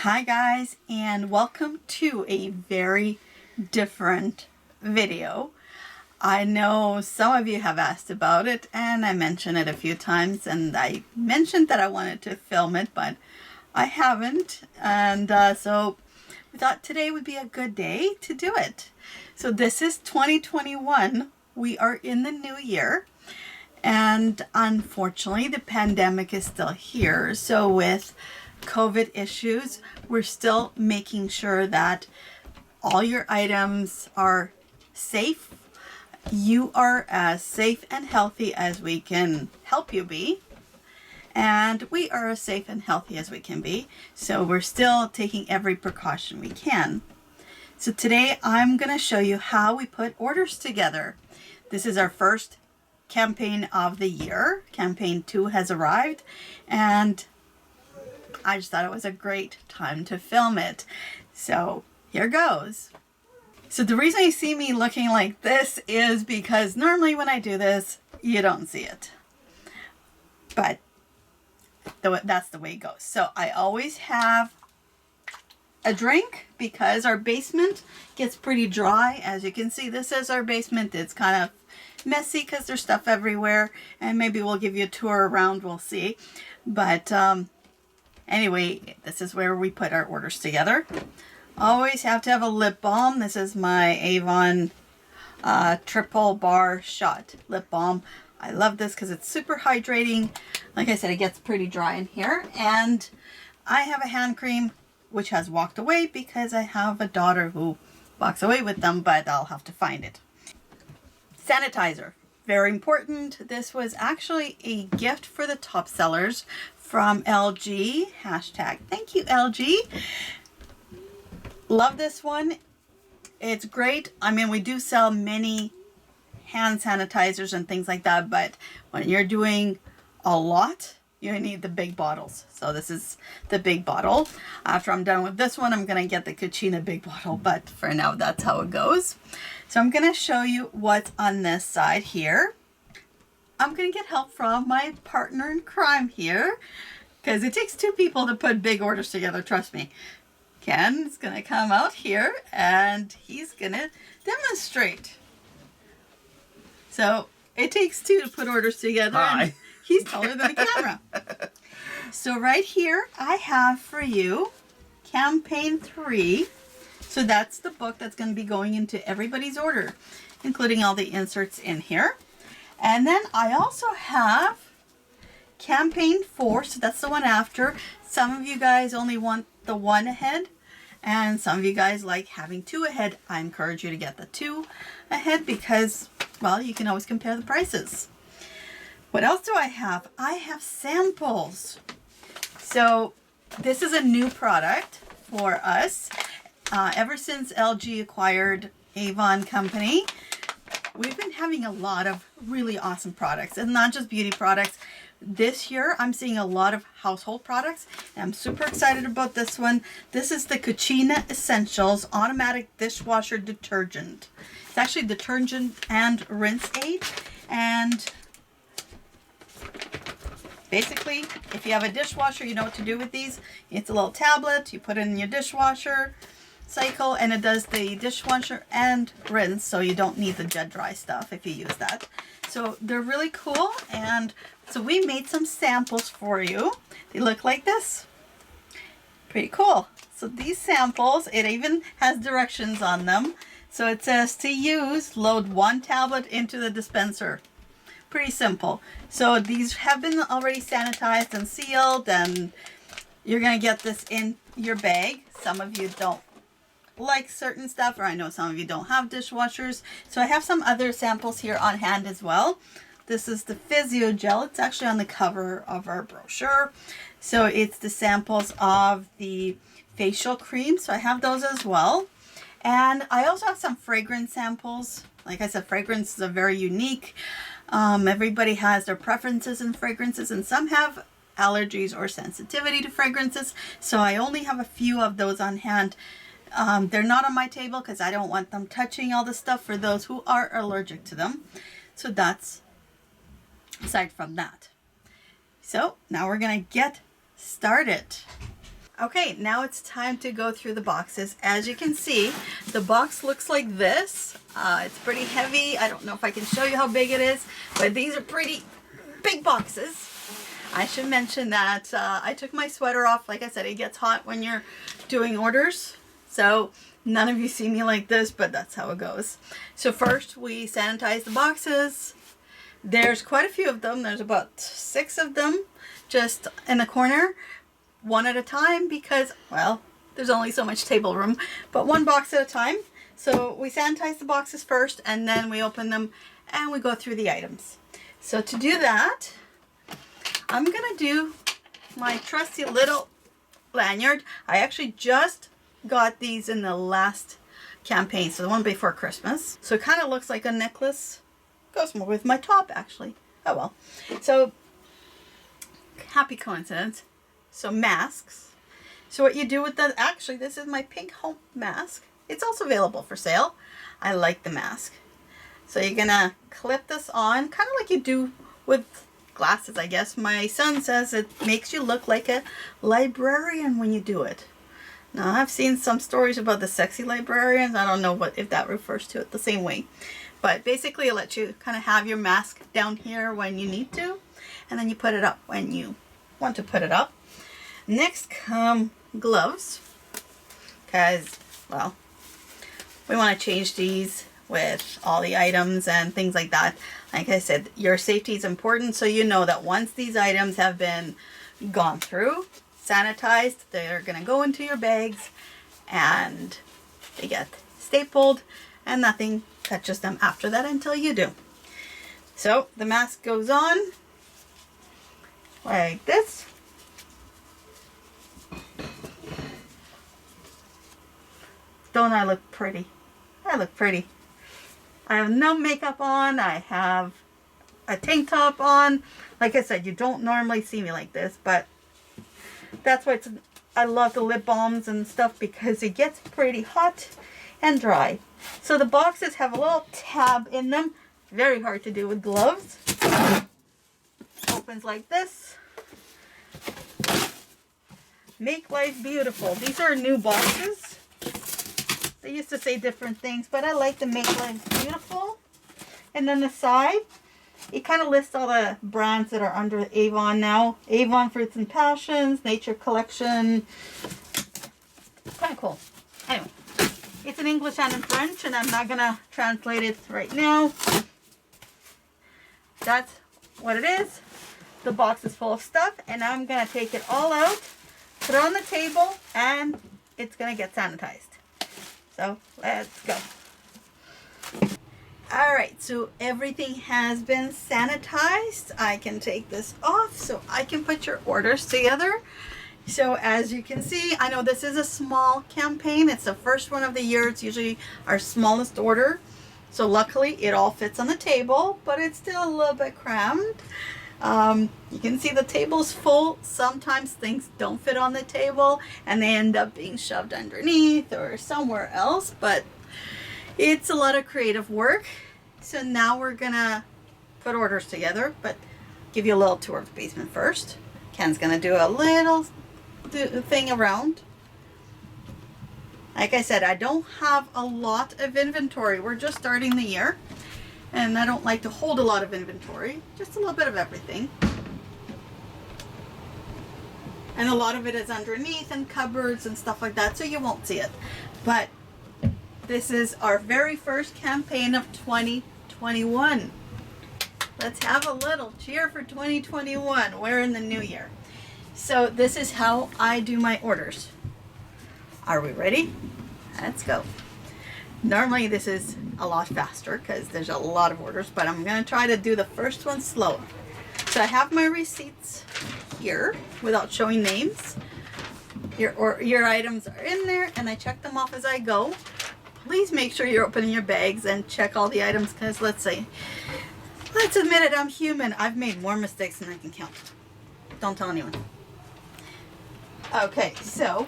Hi guys, and welcome to a very different video. I know some of you have asked about it and I mentioned it a few times, and I mentioned that I wanted to film it, but I haven't, and so we thought today would be a good day to do it. So this is 2021. We are in the new year, and unfortunately the pandemic is still here. So with COVID issues, we're still making sure that all your items are safe. You are as safe and healthy as we can help you be, and we are as safe and healthy as we can be. So we're still taking every precaution we can. So today I'm going to show you how we put orders together. This is our first campaign of the year. Campaign 2 has arrived, and I just thought it was a great time to film it. So here goes. So the reason you see me looking like this is because normally when I do this, you don't see it. But that's the way it goes. So I always have a drink because our basement gets pretty dry. As you can see, this is our basement. It's kind of messy because there's stuff everywhere, and maybe we'll give you a tour around, we'll see. But anyway, this is where we put our orders together. Always have to have a lip balm. This is my Avon triple bar shot lip balm. I love this because it's super hydrating. Like I said, it gets pretty dry in here. And I have a hand cream which has walked away because I have a daughter who walks away with them, but I'll have to find it. Sanitizer, very important. This was actually a gift for the top sellers from LG. Hashtag thank you, LG. Love this one. It's great. I mean, we do sell many hand sanitizers and things like that, but when you're doing a lot, you need the big bottles. So this is the big bottle. After I'm done with this one, I'm going to get the Kachina big bottle, but for now, that's how it goes. So I'm going to show you what's on this side here. I'm going to get help from my partner in crime here, because it takes two people to put big orders together, trust me. Ken is going to come out here and he's going to demonstrate. So it takes two to put orders together. Hi. And he's taller than the camera. So right here I have for you Campaign 3. So that's the book that's going to be going into everybody's order, including all the inserts in here. And then I also have Campaign 4, so that's the one after. Some of you guys only want the one ahead, and some of you guys like having two ahead. I encourage you to get the two ahead because, well, you can always compare the prices. What else do I have? I have samples. So this is a new product for us. Ever since LG acquired Avon Company, we've been having a lot of really awesome products, and not just beauty products. This year, I'm seeing a lot of household products, and I'm super excited about this one. This is the Kachina Essentials Automatic Dishwasher Detergent. It's actually detergent and rinse aid, and basically, if you have a dishwasher, you know what to do with these. It's a little tablet. You put it in your dishwasher cycle, and it does the dishwasher and rinse, so you don't need the jet dry stuff if you use that. So they're really cool, and so we made some samples for you. They look like this. Pretty cool. So these samples, it even has directions on them. So it says to use, load one tablet into the dispenser. Pretty simple. So these have been already sanitized and sealed, and you're going to get this in your bag. Some of you don't like certain stuff, or I know some of you don't have dishwashers. So I have some other samples here on hand as well. This is the Physio Gel. It's actually on the cover of our brochure. So it's the samples of the facial cream. So I have those as well. And I also have some fragrance samples. Like I said, fragrances are very unique. Everybody has their preferences in fragrances, and some have allergies or sensitivity to fragrances. So I only have a few of those on hand. They're not on my table because I don't want them touching all the stuff for those who are allergic to them. So that's aside from that. So now we're going to get started. Okay, now it's time to go through the boxes. As you can see, the box looks like this. It's pretty heavy. I don't know if I can show you how big it is, but these are pretty big boxes. I should mention that I took my sweater off. Like I said, it gets hot when you're doing orders. So none of you see me like this, but that's how it goes. So first we sanitize the boxes. There's quite a few of them. There's about 6 of them just in the corner. One at a time because, well, there's only so much table room, but one box at a time. So we sanitize the boxes first and then we open them and we go through the items. So to do that, I'm gonna do my trusty little lanyard. I actually just got these in the last campaign, so the one before Christmas. So it kind of looks like a necklace. Goes more with my top actually. Oh well. So happy coincidence. So masks. So what you do with that, actually this is my pink home mask. It's also available for sale. I like the mask. So you're gonna clip this on, kind of like you do with glasses, I guess. My son says it makes you look like a librarian when you do it. Now I've seen some stories about the sexy librarians. I don't know if that refers to it the same way. But basically it lets you kind of have your mask down here when you need to. And then you put it up when you want to put it up. Next come gloves, because, well, we want to change these with all the items and things like that. Like I said, your safety is important, so you know that once these items have been gone through, sanitized, they're going to go into your bags and they get stapled and nothing touches them after that until you do. So the mask goes on like this. Don't I look pretty? I look pretty. I have no makeup on. I have a tank top on. Like I said, you don't normally see me like this, but that's why I love the lip balms and stuff, because it gets pretty hot and dry. So the boxes have a little tab in them. Very hard to do with gloves. Opens like this. Make life beautiful. These are new boxes. They used to say different things, but I like to make life beautiful. And then the side, it kind of lists all the brands that are under Avon now. Avon Fruits and Passions, Nature Collection. Kind of cool. Anyway, it's in English and in French, and I'm not going to translate it right now. That's what it is. The box is full of stuff, and I'm going to take it all out, put it on the table, and it's going to get sanitized. So let's go. Alright, so everything has been sanitized. I can take this off so I can put your orders together. So as you can see, I know this is a small campaign. It's the first one of the year. It's usually our smallest order. So luckily it all fits on the table, but it's still a little bit crammed. You can see the table's full. Sometimes things don't fit on the table and they end up being shoved underneath or somewhere else, but it's a lot of creative work. So now we're gonna put orders together, but give you a little tour of the basement first. Ken's gonna do a little thing around. Like I said, I don't have a lot of inventory. We're just starting the year. And I don't like to hold a lot of inventory, just a little bit of everything. And a lot of it is underneath and cupboards and stuff like that, so you won't see it. But this is our very first campaign of 2021. Let's have a little cheer for 2021. We're in the new year. So this is how I do my orders. Are we ready? Let's go. Normally this is a lot faster because there's a lot of orders, but I'm going to try to do the first one slow. So I have my receipts here without showing names. Your items are in there and I check them off as I go. Please make sure you're opening your bags and check all the items, because let's admit it, I'm human. I've made more mistakes than I can count. Don't tell anyone. Okay, so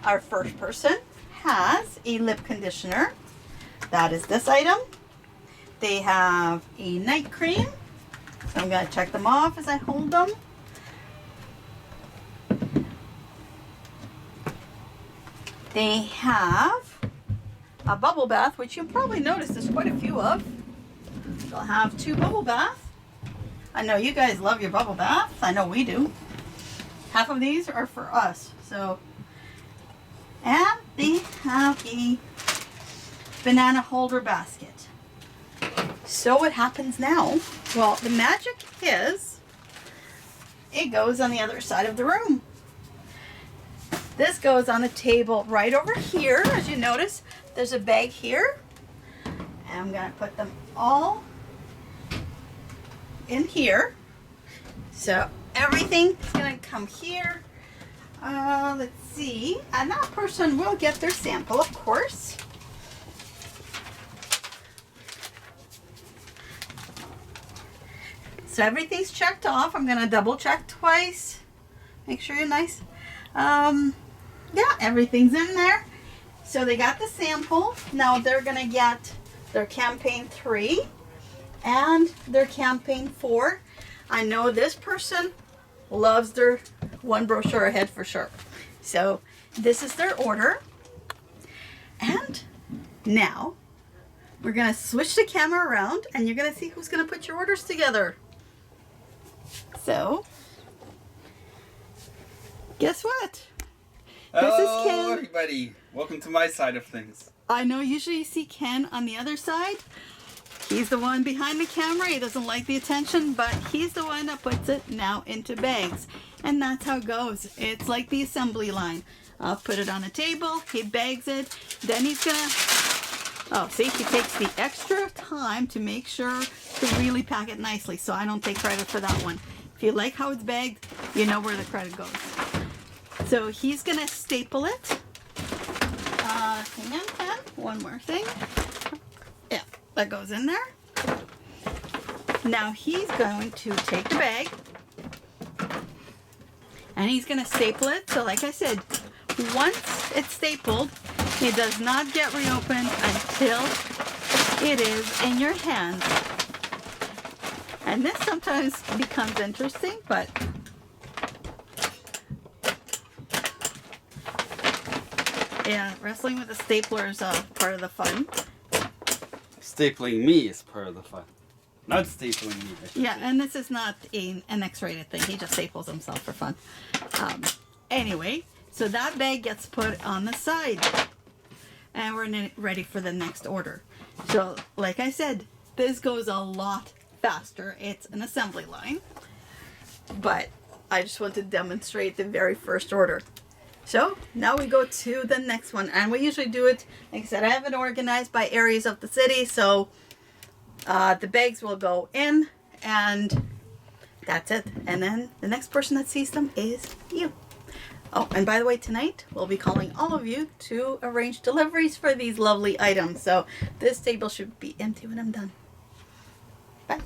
our first person has a lip conditioner. That is this item. They have a night cream. So I'm going to check them off as I hold them. They have a bubble bath, which you'll probably notice there's quite a few of. They'll have 2 bubble baths. I know you guys love your bubble baths. I know we do. Half of these are for us. So, and they have a banana holder basket. So what happens now? Well, the magic is it goes on the other side of the room. This goes on the table right over here. As you notice, there's a bag here. And I'm going to put them all in here. So everything is going to come here. Let's see. And that person will get their sample, of course. So everything's checked off. I'm going to double check twice. Make sure you're nice. Yeah, everything's in there. So they got the sample. Now they're going to get their campaign 3 and their campaign 4. I know this person loves their one brochure ahead for sure. So this is their order. And now we're going to switch the camera around and you're going to see who's going to put your orders together. So, guess what? Hello, this is Ken. everybody. Welcome to my side of things. I know usually you see Ken on the other side. He's the one behind the camera. He doesn't like the attention, but he's the one that puts it now into bags. And that's how it goes. It's like the assembly line. I'll put it on a table. He bags it. Then he's going to... Oh, see, he takes the extra time to make sure to really pack it nicely. So I don't take credit for that one. If you like how it's bagged, you know where the credit goes. So he's going to staple it. Hang on, Ken. One more thing. Yeah, that goes in there. Now he's going to take the bag and he's going to staple it. So like I said, once it's stapled, it does not get reopened until it is in your hands. And this sometimes becomes interesting, but yeah, wrestling with a stapler is part of the fun. Stapling me is part of the fun. Not stapling me. Yeah, and this is not an X-rated thing. He just staples himself for fun. Anyway, so that bag gets put on the side. And we're ready for the next order. So, like I said, this goes a lot faster. It's an assembly line. But I just want to demonstrate the very first order. So now we go to the next one, and we usually do it, like I said, I have it organized by areas of the city, so the bags will go in, and that's it. And then the next person that sees them is you. Oh, and by the way, tonight we'll be calling all of you to arrange deliveries for these lovely items. So this table should be empty when I'm done. Bye.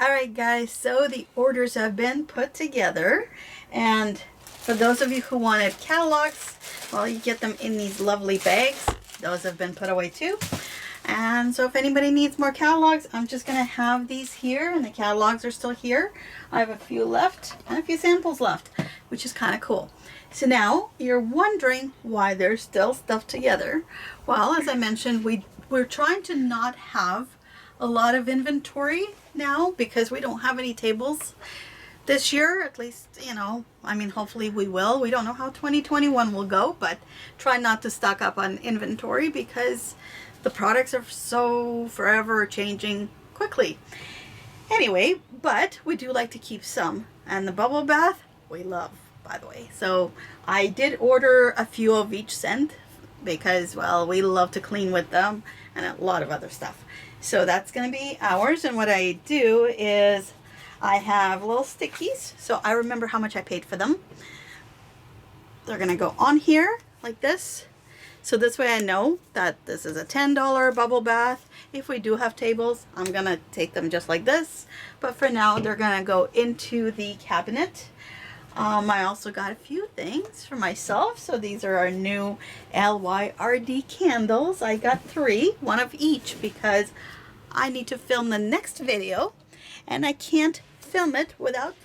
Alright guys, so the orders have been put together, and for those of you who wanted catalogs, well, you get them in these lovely bags. Those have been put away too. And so if anybody needs more catalogs, I'm just going to have these here, and the catalogs are still here. I have a few left and a few samples left, which is kind of cool. So now you're wondering why there's still stuff together. Well, as I mentioned, we're trying to not have a lot of inventory now because we don't have any tables this year, at least, you know, I mean, hopefully we will. We don't know how 2021 will go, but try not to stock up on inventory because the products are so forever changing quickly. Anyway, but we do like to keep some, and the bubble bath we love, by the way. So I did order a few of each scent because, well, we love to clean with them and a lot of other stuff. So that's going to be ours. And what I do is I have little stickies. So I remember how much I paid for them. they're gonna go on here like this. So this way I know that this is a $10 bubble bath. If we do have tables, I'm gonna take them just like this. But for now, they're gonna go into the cabinet. I also got a few things for myself. So these are our new LYRD candles. I got 3, one of each, because I need to film the next video and I can't film it without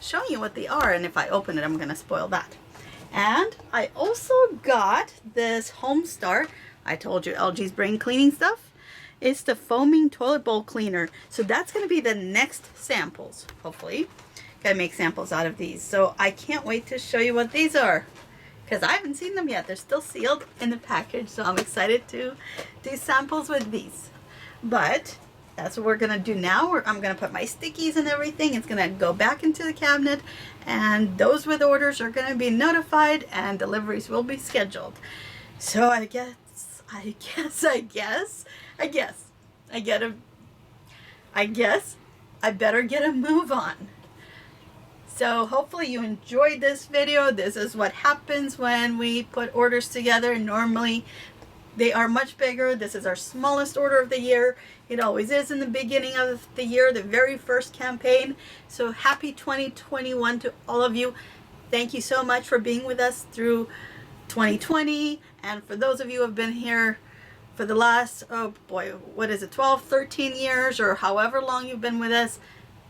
showing you what they are. And if I open it, I'm gonna spoil that. And I also got this Homestar. I told you LG's brain cleaning stuff. It's the foaming toilet bowl cleaner. So that's going to be the next samples, hopefully. Gotta make samples out of these. So I can't wait to show you what these are, because I haven't seen them yet. They're still sealed in the package. So I'm excited to do samples with these. But that's what we're gonna do now. I'm gonna put my stickies and everything. It's gonna go back into the cabinet, and those with orders are gonna be notified and deliveries will be scheduled. So I guess I better get a move on. So hopefully you enjoyed this video. This is what happens when we put orders together. Normally they are much bigger. This is our smallest order of the year. It always is in the beginning of the year, the very first campaign. So happy 2021 to all of you. Thank you so much for being with us through 2020. And for those of you who have been here for the last, oh boy, what is it, 12, 13 years, or however long you've been with us,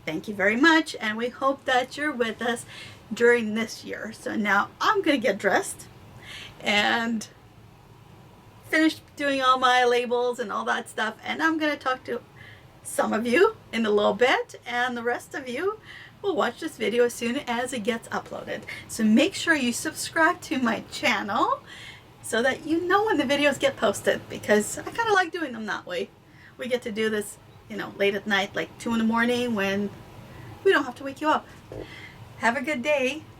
thank you very much. And we hope that you're with us during this year. So now I'm going to get dressed and finished doing all my labels and all that stuff, and I'm going to talk to some of you in a little bit, and the rest of you will watch this video as soon as it gets uploaded. So make sure you subscribe to my channel so that you know when the videos get posted, because I kind of like doing them that way. We get to do this, you know, late at night, like 2 in the morning, when we don't have to wake you up. Have a good day.